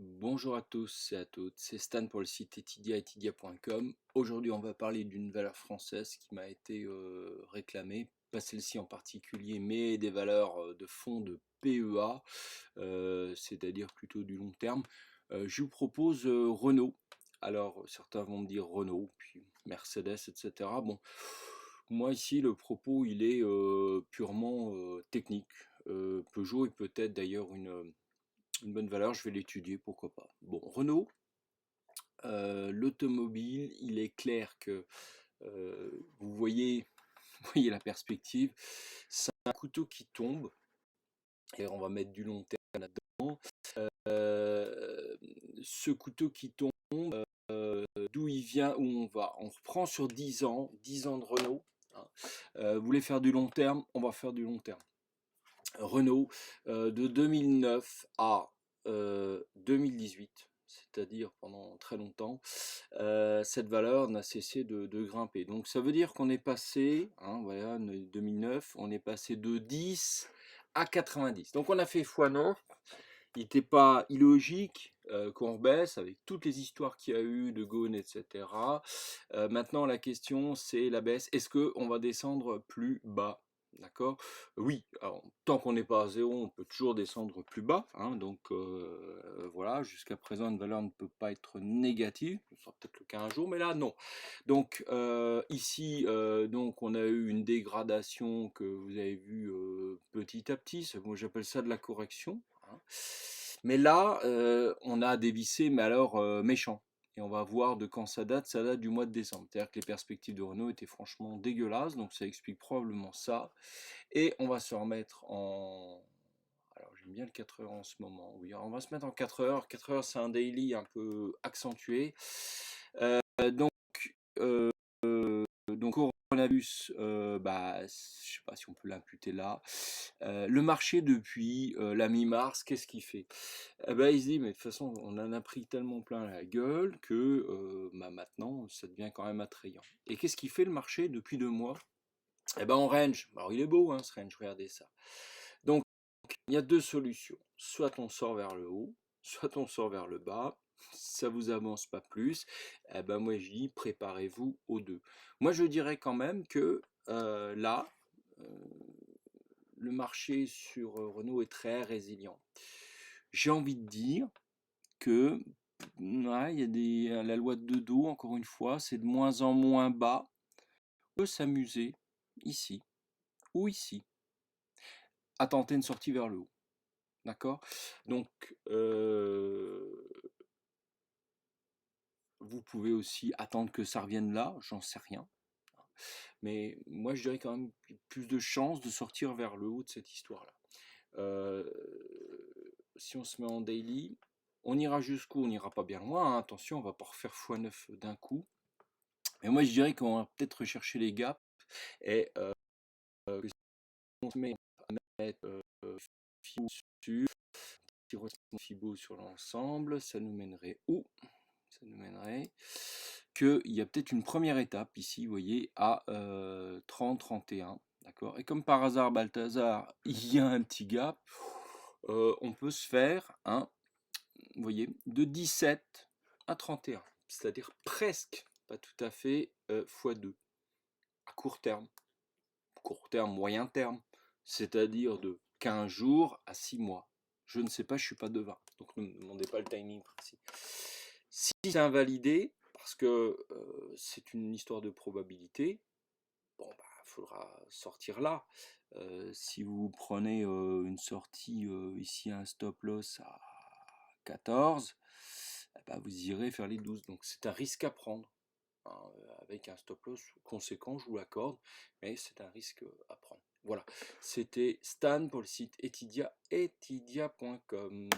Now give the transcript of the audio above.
Bonjour à tous et à toutes, c'est Stan pour le site etidia.com. Aujourd'hui, on va parler d'une valeur française qui m'a été réclamée, pas celle-ci en particulier, mais des valeurs de fonds de PEA, c'est-à-dire plutôt du long terme. Je vous propose Renault. Alors, certains vont me dire Renault, puis Mercedes, etc. Bon, moi ici, le propos, il est purement technique. Peugeot est peut-être d'ailleurs une bonne valeur, je vais l'étudier, pourquoi pas. Bon, Renault, l'automobile, il est clair que vous voyez, vous voyez la perspective, c'est un couteau qui tombe, et on va mettre du long terme là-dedans. Euh, Ce couteau qui tombe, d'où il vient, où on va. On reprend sur 10 ans de Renault. Hein. Vous voulez faire du long terme, on va faire du long terme. Renault, de 2009 à 2018, c'est-à-dire pendant très longtemps, cette valeur n'a cessé de grimper. Donc ça veut dire qu'on est passé, hein, voilà, 2009, on est passé de 10 à 90. Donc on a fait x9. Il n'était pas illogique qu'on rebaisse avec toutes les histoires qu'il y a eu de Gaune, etc. Maintenant, la question, c'est la baisse. Est-ce qu'on va descendre plus bas? D'accord? Oui, alors, tant qu'on n'est pas à zéro, on peut toujours descendre plus bas. Hein, donc voilà, jusqu'à présent, une valeur ne peut pas être négative. Ce sera peut-être le cas un jour, mais là, non. Donc ici, donc, on a eu une dégradation que vous avez vue petit à petit. Moi, j'appelle ça de la correction. Hein. Mais là, on a dévissé, mais alors méchant. Et on va voir de quand ça date du mois de décembre. C'est-à-dire que les perspectives de Renault étaient franchement dégueulasses, donc ça explique probablement ça. Et on va se remettre en... Alors j'aime bien le 4 heures en ce moment, oui, alors on va se mettre en 4 heures. 4 heures, c'est un daily un peu accentué. Donc, euh, donc coronavirus, bah, je sais pas si on peut l'imputer là. Le marché depuis la mi-mars, qu'est-ce qu'il fait? Eh ben, il se dit, mais de toute façon, on en a pris tellement plein la gueule que bah, maintenant, ça devient quand même attrayant. Et qu'est-ce qui fait le marché depuis 2 mois? Eh ben, en range. Alors, il est beau, hein, ce range, regardez ça. Donc, il y a deux solutions. Soit on sort vers le haut, soit on sort vers le bas. Ça vous avance pas plus. Eh ben, moi, je dis, préparez-vous aux deux. Moi, je dirais quand même que là, euh, le marché sur Renault est très résilient. J'ai envie de dire que ouais, il y a la loi de Dodo, encore une fois, c'est de moins en moins bas. On peut s'amuser ici ou ici à tenter une sortie vers le haut. D'accord? Donc, vous pouvez aussi attendre que ça revienne là, j'en sais rien. Mais moi, je dirais quand même plus de chances de sortir vers le haut de cette histoire-là. Euh, Si on se met en daily, on ira jusqu'où? On n'ira pas bien loin. Hein. Attention, on va pas refaire x9 d'un coup. Mais moi, je dirais qu'on va peut-être rechercher les gaps et que si on se met à mettre Fibo sur, petit recensement Fibo sur l'ensemble, ça nous mènerait où? Ça nous mènerait qu'il y a peut-être une première étape ici, vous voyez, à 30-31. D'accord? Et comme par hasard, Balthazar, il y a un petit gap, on peut se faire, hein, vous voyez, de 17 à 31. C'est-à-dire presque, pas tout à fait, x2 à court terme, moyen terme, c'est-à-dire de 15 jours à 6 mois. Je ne sais pas, je ne suis pas devin, donc ne me demandez pas le timing précis. Si c'est invalidé, parce que c'est une histoire de probabilité, bon, bah, faudra sortir là. Si vous prenez une sortie ici, un stop loss à 14, eh ben, vous irez faire les 12. Donc c'est un risque à prendre. Hein, avec un stop loss conséquent, je vous l'accorde, mais c'est un risque à prendre. Voilà, c'était Stan pour le site etidia.com.